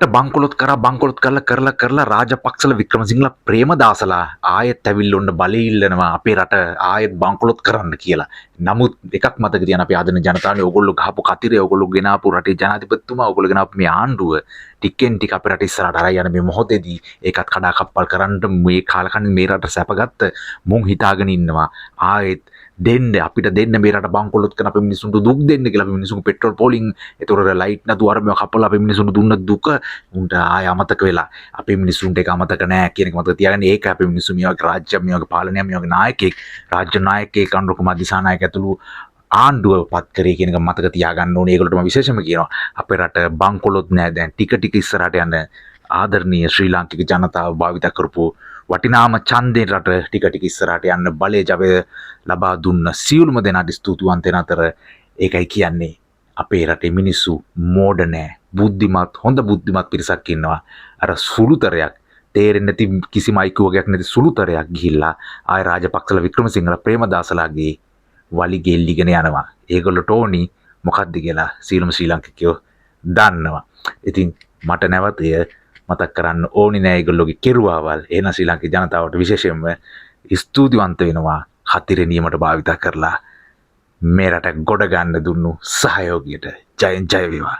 බංකොලොත් කරලා රාජපක්ෂල වික්‍රමසිංහලා ප්‍රේමදාසලා ආයෙත් ඇවිල්ලා ඔන්න බලය ඉල්ලනවා අපේ රට ආයෙත් බංකොලොත් කරන්න කියලා. නමුත් එකක් මතක තියාගන්න අපි ආදරණීය ජනතාවනේ ඕගොල්ලෝ ගහපු කතිරේ ඕගොල්ලෝ ගෙනාපු රටේ ජනාධිපතිතුමා ඕගොල්ලෝ ගෙනාපු මේ ආණ්ඩුව ටිකෙන් ටික අපේ රට ඉස්සරහට අරයි යන මේ මොහොතේදී ඒකත් කඩා කප්පල් කරන්න මේ කාලකන්ණි මේ රට සැපගත්ත මුන් හිතාගෙන ඉන්නවා ආයෙත් දෙන්න අපිට දෙන්න මේ රට බංකොලොත් කරන අපේ මිනිස්සුන්ට දුක් දෙන්න කියලා අපේ මිනිස්සුන්ගේ පෙට්‍රෝල් පෝලිං ඒතොර ලයිට් නැතුව අර මේවා කපලා අපේ මිනිස්සුන්ට දුන්න දුක උන්ට ආය අමතක වෙලා අපේ මිනිස්සුන්ට ඒක අමතක නෑ කියන එක මතක තියාගන්න. ඒක අපේ මිනිස්සු මේ වගේ රාජ්‍ය මේ වගේ පාලනය මේ වගේ නායකයෙක් රාජ්‍ය නායකයෙක් අනුර කුමාර දිසානායක ඇතුළු ආණ්ඩුව පත් කරේ කියන එක මතක තියාගන්න ඕනේ. ඒගොල්ලෝ මම විශේෂයෙන්ම කියනවා අපේ රට බංකොලොත් නෑ දැන් ටික ටික ඉස්සරහට යන ආදරණීය ශ්‍රී ලාංකික ජනතාව භාවිත කරපු වටිනාම ඡන්දේ රට ටික ටික ඉස්සරහට යන්න බලය ජවය ලබා දුන්න සියලුම දෙනාට ස්තුතිවන්ත වෙන අතර ඒකයි කියන්නේ අපේ රටේ මිනිස්සු මෝඩ නෑ බුද්ධිමත් හොඳ බුද්ධිමත් පිරිසක් ඉන්නවා. අර සුළුතරයක් තේරෙන්නේ නැති කිසිම අයිකුවගයක් නැති සුළුතරයක් ගිහිල්ලා ආය රාජපක්ෂල වික්‍රමසිංහලා ප්‍රේමදාසලාගේ වලිගේ එල්ලිගෙන යනවා. ඒගොල්ලොට ඕනි මොකද්ද කියලා සීලම ශ්‍රී ලාංකිකයෝ දන්නවා. ඉතින් මට නැවත මතක් කරන්න ඕනි නෑ ඒගොල්ලෝගේ කෙරුවාවල්. එහෙනම් ශ්‍රී ලාංකික ජනතාවට විශේෂයෙන්ම ස්තුතිවන්ත වෙනවා හතිරේ නියමට භාවිත කරලා මේ රට ගොඩ ගන්න දුන්නු සහයෝගයට. ජයෙන් ජය වේවා.